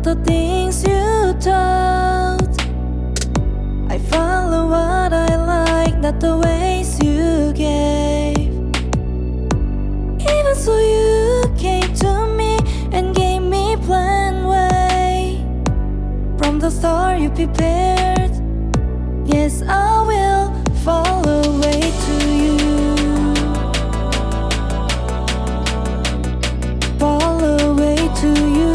the things you taught. I follow what I like, not the ways you gave. Even so you came to me and gave me plan way. From the start you prepared. Yes, I will follow way to you. Follow way to you.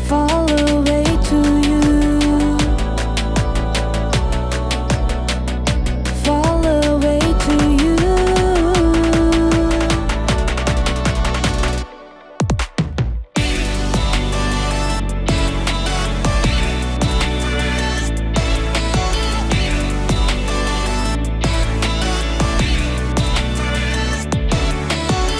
Follow way to you. Follow way to you.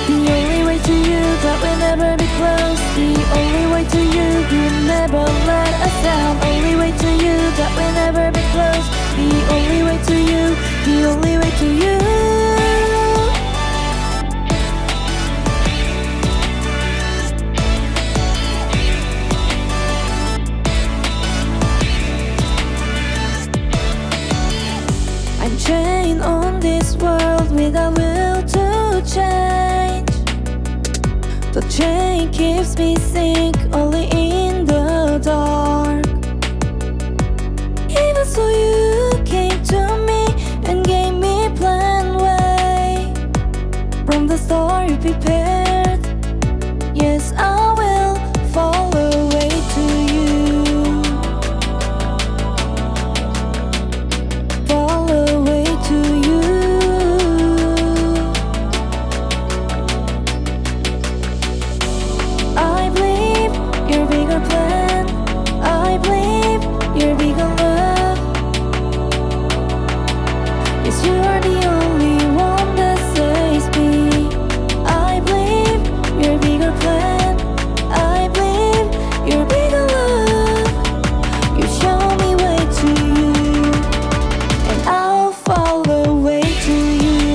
The only way to you that we'll never be close. The only way to you, you never let us down. Only way to you that we'll never be close. The only way to you, the only way to you. I'm chained on this world without will to change. The chain keeps me sick only in the dark. Even so you came to me and gave me plan way. From the start you prepared. Yes, I will follow way to you. Follow way to you. I believe your bigger plan. I believe your bigger love. Yes, you are the only one that saves me. I believe your bigger plan. I believe your bigger love. You show me way to you, and I'll follow way to you.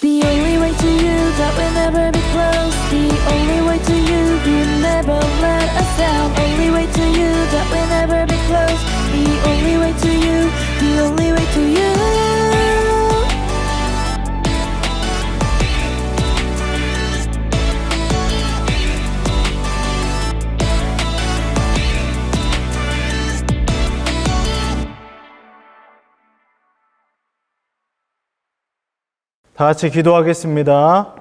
The only way to you that we'll never be close. The only way to you, you never let us down. Only way to you that we'll never be close. The only way to you, the only way to you. 다 같이 기도하겠습니다.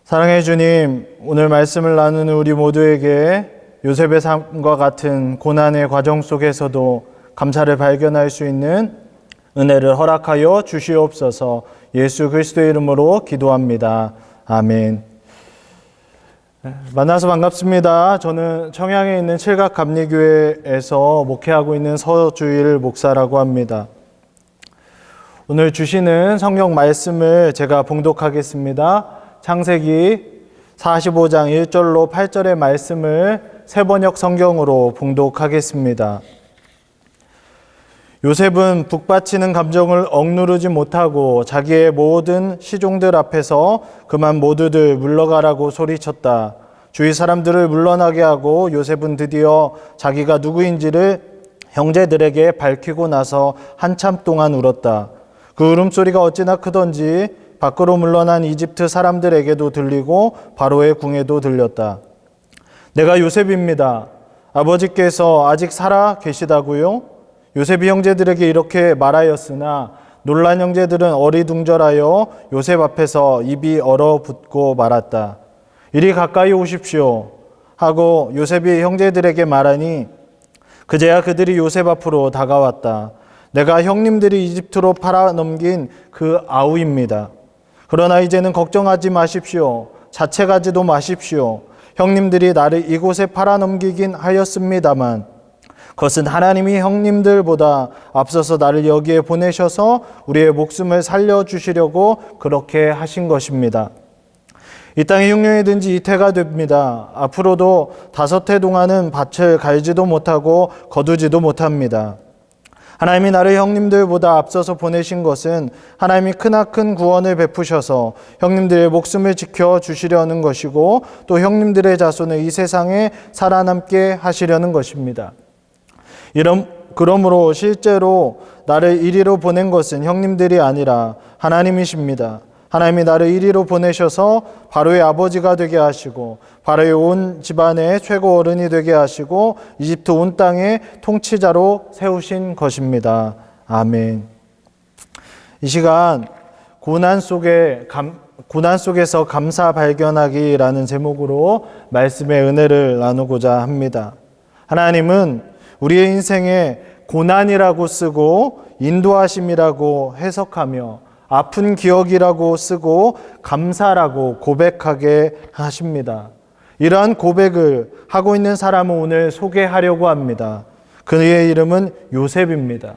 사랑해 주님, 오늘 말씀을 나누는 우리 모두에게 요셉의 삶과 같은 고난의 과정 속에서도 감사를 발견할 수 있는 은혜를 허락하여 주시옵소서. 예수 그리스도의 이름으로 기도합니다. 아멘. 만나서 반갑습니다. 저는 청양에 있는 칠각감리교회에서 목회하고 있는 서주일 목사라고 합니다. 오늘 주시는 성경 말씀을 제가 봉독하겠습니다. 창세기 45장 1절로 8절의 말씀을 새번역 성경으로 봉독하겠습니다. 요셉은 북받치는 감정을 억누르지 못하고 자기의 모든 시종들 앞에서 그만 모두들 물러가라고 소리쳤다. 주위 사람들을 물러나게 하고 요셉은 드디어 자기가 누구인지를 형제들에게 밝히고 나서 한참 동안 울었다. 그 울음소리가 어찌나 크던지 밖으로 물러난 이집트 사람들에게도 들리고 바로의 궁에도 들렸다. 내가 요셉입니다. 아버지께서 아직 살아 계시다고요? 요셉이 형제들에게 이렇게 말하였으나 놀란 형제들은 어리둥절하여 요셉 앞에서 입이 얼어붙고 말았다. 이리 가까이 오십시오 하고 요셉이 형제들에게 말하니 그제야 그들이 요셉 앞으로 다가왔다. 내가 형님들이 이집트로 팔아넘긴 그 아우입니다. 그러나 이제는 걱정하지 마십시오. 자책하지도 마십시오. 형님들이 나를 이곳에 팔아넘기긴 하였습니다만 그것은 하나님이 형님들보다 앞서서 나를 여기에 보내셔서 우리의 목숨을 살려주시려고 그렇게 하신 것입니다. 이 땅에 6년이 든 지 이태가 됩니다. 앞으로도 5해 동안은 밭을 갈지도 못하고 거두지도 못합니다. 하나님이 나를 형님들보다 앞서서 보내신 것은 하나님이 크나큰 구원을 베푸셔서 형님들의 목숨을 지켜주시려는 것이고 또 형님들의 자손을 이 세상에 살아남게 하시려는 것입니다. 그러므로 실제로 나를 이리로 보낸 것은 형님들이 아니라 하나님이십니다. 하나님이 나를 이리로 보내셔서 바로의 아버지가 되게 하시고 바로의 온 집안의 최고 어른이 되게 하시고 이집트 온 땅의 통치자로 세우신 것입니다. 아멘. 이 시간 고난 속에서 감사 발견하기라는 제목으로 말씀의 은혜를 나누고자 합니다. 하나님은 우리의 인생에 고난이라고 쓰고 인도하심이라고 해석하며 아픈 기억이라고 쓰고 감사라고 고백하게 하십니다. 이러한 고백을 하고 있는 사람을 오늘 소개하려고 합니다. 그의 이름은 요셉입니다.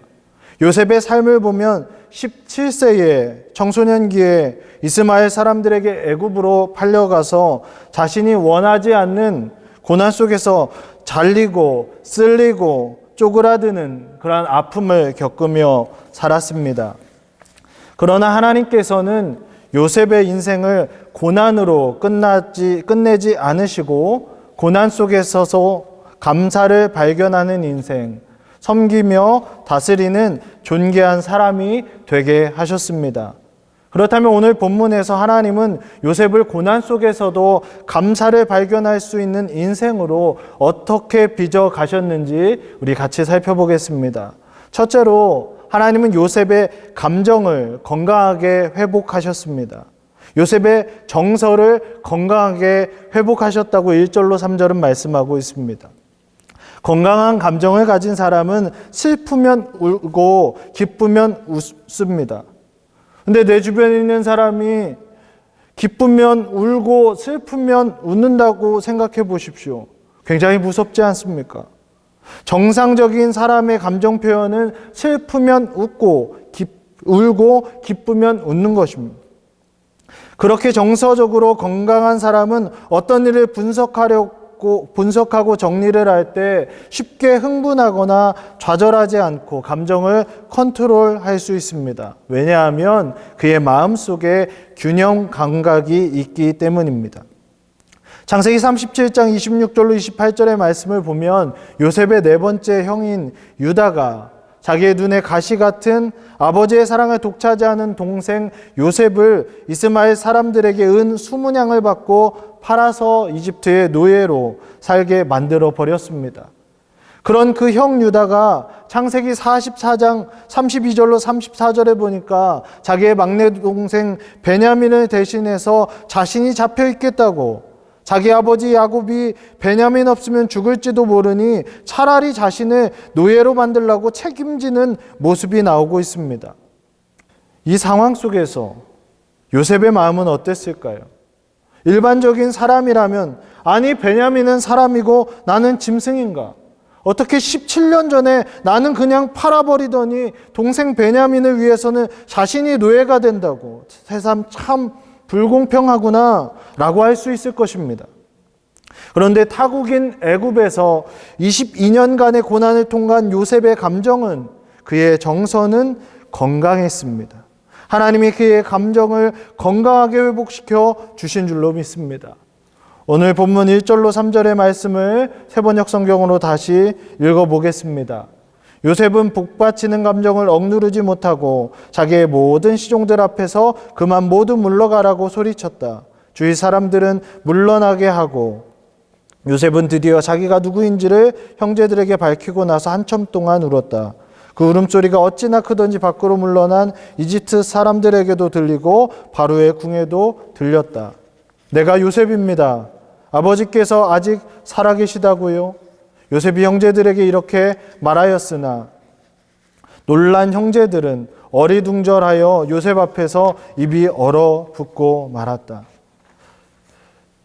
요셉의 삶을 보면 17세의 청소년기에 이스마엘 사람들에게 애굽으로 팔려가서 자신이 원하지 않는 고난 속에서 잘리고 쓸리고 쪼그라드는 그러한 아픔을 겪으며 살았습니다. 그러나 하나님께서는 요셉의 인생을 고난으로 끝내지 않으시고 고난 속에서도 감사를 발견하는 인생, 섬기며 다스리는 존귀한 사람이 되게 하셨습니다. 그렇다면 오늘 본문에서 하나님은 요셉을 고난 속에서도 감사를 발견할 수 있는 인생으로 어떻게 빚어 가셨는지 우리 같이 살펴보겠습니다. 첫째로 하나님은 요셉의 감정을 건강하게 회복하셨습니다. 요셉의 정서를 건강하게 회복하셨다고 1절로 3절은 말씀하고 있습니다. 건강한 감정을 가진 사람은 슬프면 울고 기쁘면 웃습니다. 근데 내 주변에 있는 사람이 기쁘면 울고 슬프면 웃는다고 생각해 보십시오. 굉장히 무섭지 않습니까? 정상적인 사람의 감정 표현은 슬프면 웃고 울고 기쁘면 웃는 것입니다. 그렇게 정서적으로 건강한 사람은 어떤 일을 분석하고 정리를 할 때 쉽게 흥분하거나 좌절하지 않고 감정을 컨트롤할 수 있습니다. 왜냐하면 그의 마음속에 균형 감각이 있기 때문입니다. 창세기 37장 26절로 28절의 말씀을 보면 요셉의 네 번째 형인 유다가 자기의 눈에 가시 같은 아버지의 사랑을 독차지하는 동생 요셉을 이스마엘 사람들에게 은 20냥을 받고 팔아서 이집트의 노예로 살게 만들어 버렸습니다. 그런 그 형 유다가 창세기 44장 32절로 34절에 보니까 자기의 막내 동생 베냐민을 대신해서 자신이 잡혀 있겠다고, 자기 아버지 야곱이 베냐민 없으면 죽을지도 모르니 차라리 자신을 노예로 만들려고 책임지는 모습이 나오고 있습니다. 이 상황 속에서 요셉의 마음은 어땠을까요? 일반적인 사람이라면 아니 베냐민은 사람이고 나는 짐승인가? 어떻게 17년 전에 나는 그냥 팔아버리더니 동생 베냐민을 위해서는 자신이 노예가 된다고, 세상 참 불공평하구나 라고 할 수 있을 것입니다. 그런데 타국인 애굽에서 22년간의 고난을 통과한 요셉의 감정은, 그의 정서는 건강했습니다. 하나님이 그의 감정을 건강하게 회복시켜 주신 줄로 믿습니다. 오늘 본문 1절로 3절의 말씀을 세번역 성경으로 다시 읽어보겠습니다. 요셉은 복받치는 감정을 억누르지 못하고 자기의 모든 시종들 앞에서 그만 모두 물러가라고 소리쳤다. 주위 사람들은 물러나게 하고 요셉은 드디어 자기가 누구인지를 형제들에게 밝히고 나서 한참 동안 울었다. 그 울음소리가 어찌나 크던지 밖으로 물러난 이집트 사람들에게도 들리고 바로의 궁에도 들렸다. 내가 요셉입니다. 아버지께서 아직 살아계시다고요? 요셉이 형제들에게 이렇게 말하였으나 놀란 형제들은 어리둥절하여 요셉 앞에서 입이 얼어붙고 말았다.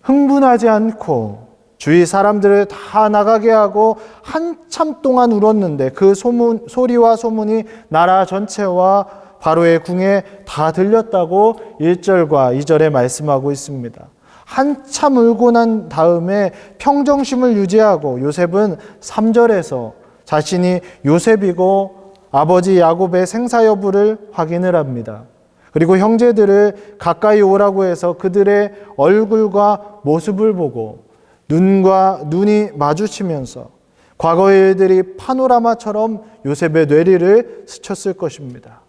흥분하지 않고 주위 사람들을 다 나가게 하고 한참 동안 울었는데 그 소리와 소문이 나라 전체와 바로의 궁에 다 들렸다고 1절과 2절에 말씀하고 있습니다. 한참 울고 난 다음에 평정심을 유지하고 요셉은 3절에서 자신이 요셉이고 아버지 야곱의 생사 여부를 확인을 합니다. 그리고 형제들을 가까이 오라고 해서 그들의 얼굴과 모습을 보고 눈이 마주치면서 과거의 일들이 파노라마처럼 요셉의 뇌리를 스쳤을 것입니다.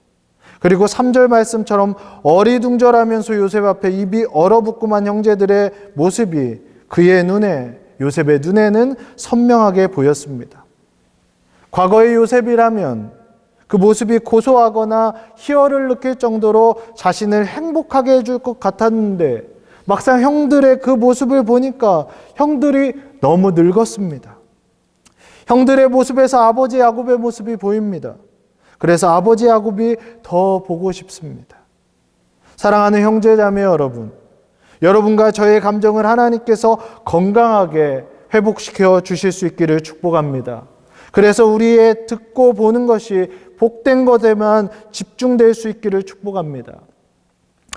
그리고 3절 말씀처럼 어리둥절하면서 요셉 앞에 입이 얼어붙고만 형제들의 모습이 요셉의 눈에는 선명하게 보였습니다. 과거의 요셉이라면 그 모습이 고소하거나 희열을 느낄 정도로 자신을 행복하게 해줄 것 같았는데 막상 형들의 그 모습을 보니까 형들이 너무 늙었습니다. 형들의 모습에서 아버지 야곱의 모습이 보입니다. 그래서 아버지 야곱이 더 보고 싶습니다. 사랑하는 형제자매 여러분, 여러분과 저의 감정을 하나님께서 건강하게 회복시켜 주실 수 있기를 축복합니다. 그래서 우리의 듣고 보는 것이 복된 것에만 집중될 수 있기를 축복합니다.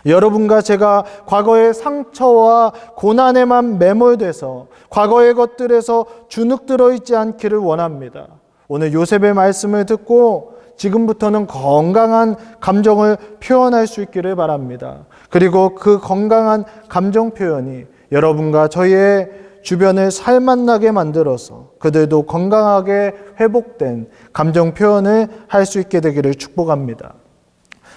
여러분과 제가 과거의 상처와 고난에만 매몰돼서 과거의 것들에서 주눅 들어있지 않기를 원합니다. 오늘 요셉의 말씀을 듣고 지금부터는 건강한 감정을 표현할 수 있기를 바랍니다. 그리고 그 건강한 감정 표현이 여러분과 저희의 주변을 살맛나게 만들어서 그들도 건강하게 회복된 감정 표현을 할 수 있게 되기를 축복합니다.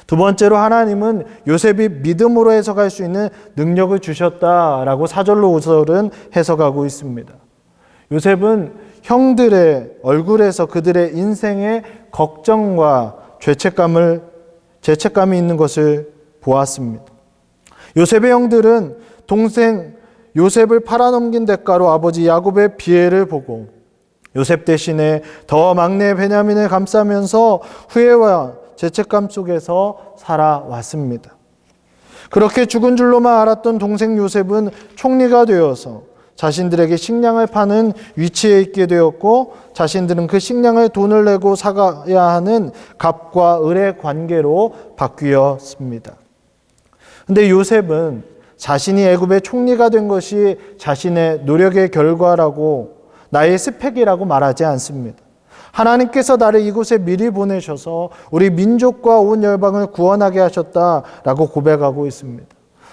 두 번째로 하나님은 요셉이 믿음으로 해석할 수 있는 능력을 주셨다라고 4절로 5절은 해석하고 있습니다. 요셉은 형들의 얼굴에서 그들의 인생의 걱정과 죄책감이 있는 것을 보았습니다. 요셉의 형들은 동생 요셉을 팔아넘긴 대가로 아버지 야곱의 비애를 보고 요셉 대신에 더 막내 베냐민을 감싸면서 후회와 죄책감 속에서 살아왔습니다. 그렇게 죽은 줄로만 알았던 동생 요셉은 총리가 되어서 자신들에게 식량을 파는 위치에 있게 되었고 자신들은 그 식량을 돈을 내고 사가야 하는 갑과 을의 관계로 바뀌었습니다. 그런데 요셉은 자신이 애굽의 총리가 된 것이 자신의 노력의 결과라고 나의 스펙이라고 말하지 않습니다. 하나님께서 나를 이곳에 미리 보내셔서 우리 민족과 온 열방을 구원하게 하셨다라고 고백하고 있습니다.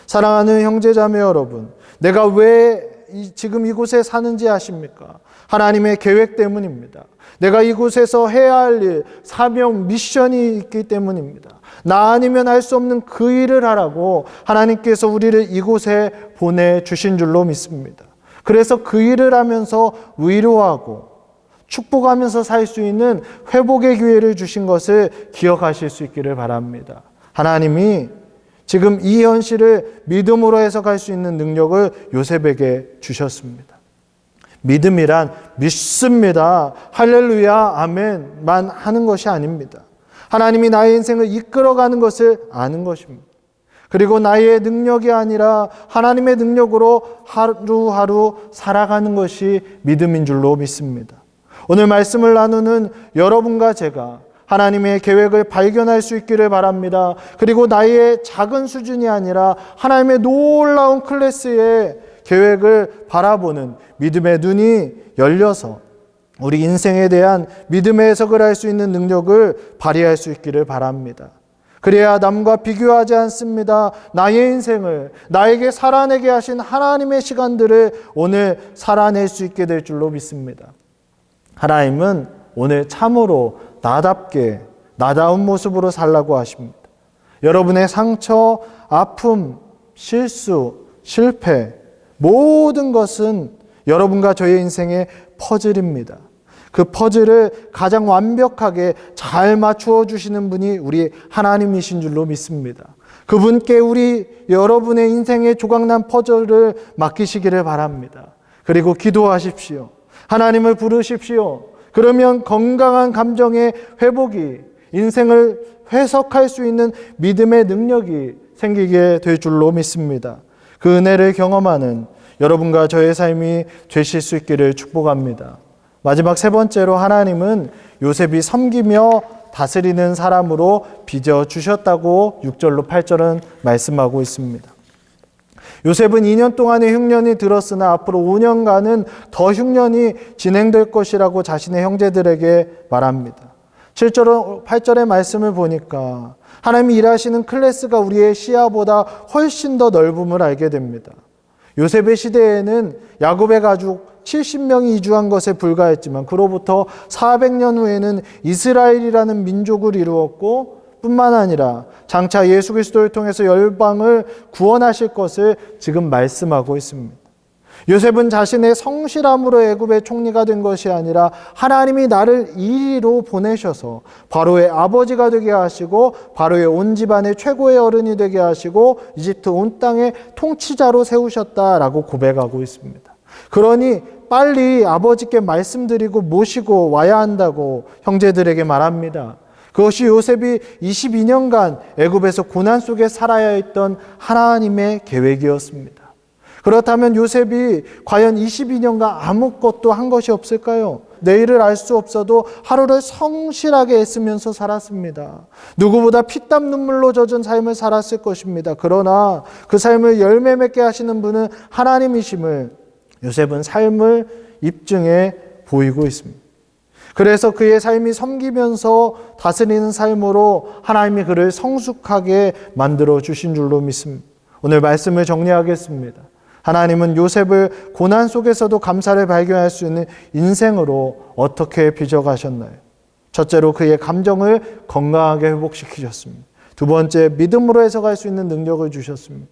사랑하는 형제자매 여러분, 내가 왜 지금 이곳에 사는지 아십니까? 하나님의 계획 때문입니다. 내가 이곳에서 해야 할 일, 사명, 미션이 있기 때문입니다. 나 아니면 할 수 없는 그 일을 하라고 하나님께서 우리를 이곳에 보내주신 줄로 믿습니다. 그래서 그 일을 하면서 위로하고 축복하면서 살 수 있는 회복의 기회를 주신 것을 기억하실 수 있기를 바랍니다. 하나님이 지금 이 현실을 믿음으로 해석할 수 있는 능력을 요셉에게 주셨습니다. 믿음이란 믿습니다. 할렐루야, 아멘만 하는 것이 아닙니다. 하나님이 나의 인생을 이끌어가는 것을 아는 것입니다. 그리고 나의 능력이 아니라 하나님의 능력으로 하루하루 살아가는 것이 믿음인 줄로 믿습니다. 오늘 말씀을 나누는 여러분과 제가 하나님의 계획을 발견할 수 있기를 바랍니다. 그리고 나의 작은 수준이 아니라 하나님의 놀라운 클래스의 계획을 바라보는 믿음의 눈이 열려서 우리 인생에 대한 믿음의 해석을 할 수 있는 능력을 발휘할 수 있기를 바랍니다. 그래야 남과 비교하지 않습니다. 나의 인생을 나에게 살아내게 하신 하나님의 시간들을 오늘 살아낼 수 있게 될 줄로 믿습니다. 하나님은 오늘 참으로 나답게 나다운 모습으로 살라고 하십니다. 여러분의 상처, 아픔, 실수, 실패 모든 것은 여러분과 저의 인생의 퍼즐입니다. 그 퍼즐을 가장 완벽하게 잘 맞추어 주시는 분이 우리 하나님이신 줄로 믿습니다. 그분께 여러분의 인생의 조각난 퍼즐을 맡기시기를 바랍니다. 그리고 기도하십시오. 하나님을 부르십시오. 그러면 건강한 감정의 회복이 인생을 해석할 수 있는 믿음의 능력이 생기게 될 줄로 믿습니다. 그 은혜를 경험하는 여러분과 저의 삶이 되실 수 있기를 축복합니다. 마지막 세 번째로 하나님은 요셉이 섬기며 다스리는 사람으로 빚어주셨다고 6절로 8절은 말씀하고 있습니다. 요셉은 2년 동안의 흉년이 들었으나 앞으로 5년간은 더 흉년이 진행될 것이라고 자신의 형제들에게 말합니다. 7절, 8절의 말씀을 보니까 하나님이 일하시는 클래스가 우리의 시야보다 훨씬 더 넓음을 알게 됩니다. 요셉의 시대에는 야곱의 가족 70명이 이주한 것에 불과했지만 그로부터 400년 후에는 이스라엘이라는 민족을 이루었고 뿐만 아니라 장차 예수 그리스도를 통해서 열방을 구원하실 것을 지금 말씀하고 있습니다. 요셉은 자신의 성실함으로 애굽의 총리가 된 것이 아니라 하나님이 나를 이리로 보내셔서 바로의 아버지가 되게 하시고 바로의 온 집안의 최고의 어른이 되게 하시고 이집트 온 땅의 통치자로 세우셨다라고 고백하고 있습니다. 그러니 빨리 아버지께 말씀드리고 모시고 와야 한다고 형제들에게 말합니다. 그것이 요셉이 22년간 애굽에서 고난 속에 살아야 했던 하나님의 계획이었습니다. 그렇다면 요셉이 과연 22년간 아무것도 한 것이 없을까요? 내일을 알 수 없어도 하루를 성실하게 애쓰면서 살았습니다. 누구보다 피땀 눈물로 젖은 삶을 살았을 것입니다. 그러나 그 삶을 열매 맺게 하시는 분은 하나님이심을 요셉은 삶을 입증해 보이고 있습니다. 그래서 그의 삶이 섬기면서 다스리는 삶으로 하나님이 그를 성숙하게 만들어 주신 줄로 믿습니다. 오늘 말씀을 정리하겠습니다. 하나님은 요셉을 고난 속에서도 감사를 발견할 수 있는 인생으로 어떻게 빚어가셨나요? 첫째로 그의 감정을 건강하게 회복시키셨습니다. 두 번째, 믿음으로 해석할 수 있는 능력을 주셨습니다.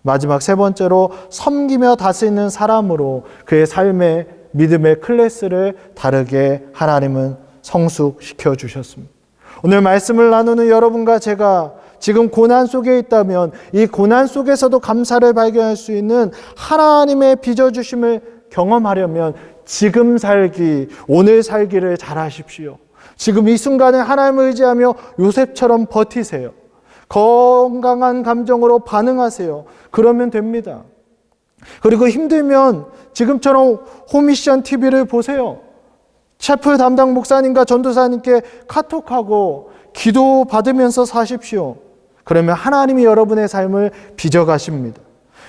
마지막 세 번째로 섬기며 다스리는 사람으로 그의 삶의 믿음의 클래스를 다르게 하나님은 성숙시켜 주셨습니다. 오늘 말씀을 나누는 여러분과 제가 지금 고난 속에 있다면 이 고난 속에서도 감사를 발견할 수 있는 하나님의 빚어주심을 경험하려면 지금 살기, 오늘 살기를 잘하십시오. 지금 이 순간에 하나님을 의지하며 요셉처럼 버티세요. 건강한 감정으로 반응하세요. 그러면 됩니다. 그리고 힘들면 지금처럼 홈미션 TV를 보세요. 채플 담당 목사님과 전도사님께 카톡하고 기도 받으면서 사십시오. 그러면 하나님이 여러분의 삶을 빚어가십니다.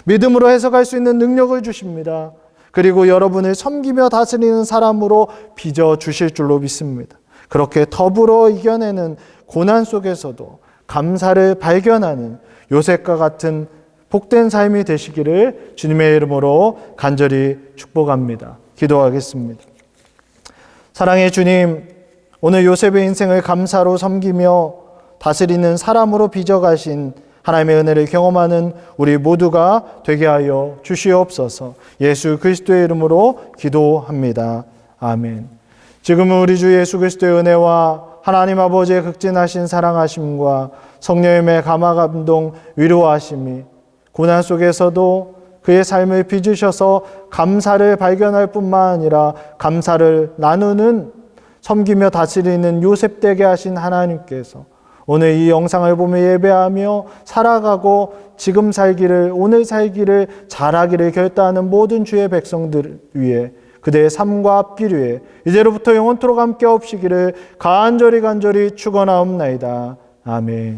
믿음으로 해석할 수 있는 능력을 주십니다. 그리고 여러분을 섬기며 다스리는 사람으로 빚어주실 줄로 믿습니다. 그렇게 더불어 이겨내는 고난 속에서도 감사를 발견하는 요셉과 같은 복된 삶이 되시기를 주님의 이름으로 간절히 축복합니다. 기도하겠습니다. 사랑의 주님, 오늘 요셉의 인생을 감사로 섬기며 다스리는 사람으로 빚어가신 하나님의 은혜를 경험하는 우리 모두가 되게 하여 주시옵소서. 예수 그리스도의 이름으로 기도합니다. 아멘. 지금은 우리 주 예수 그리스도의 은혜와 하나님 아버지의 극진하신 사랑하심과 성령님의 감화감동 위로하심이 고난 속에서도 그의 삶을 빚으셔서 감사를 발견할 뿐만 아니라 감사를 나누는 섬기며 다스리는 요셉 되게 하신 하나님께서 오늘 이 영상을 보며 예배하며 살아가고 지금 살기를, 오늘 살기를 잘하기를 결단하는 모든 주의 백성들 위해 그대의 삶과 앞길 위에 이제로부터 영원토록 함께 없시기를 간절히 축원하옵나이다. 아멘.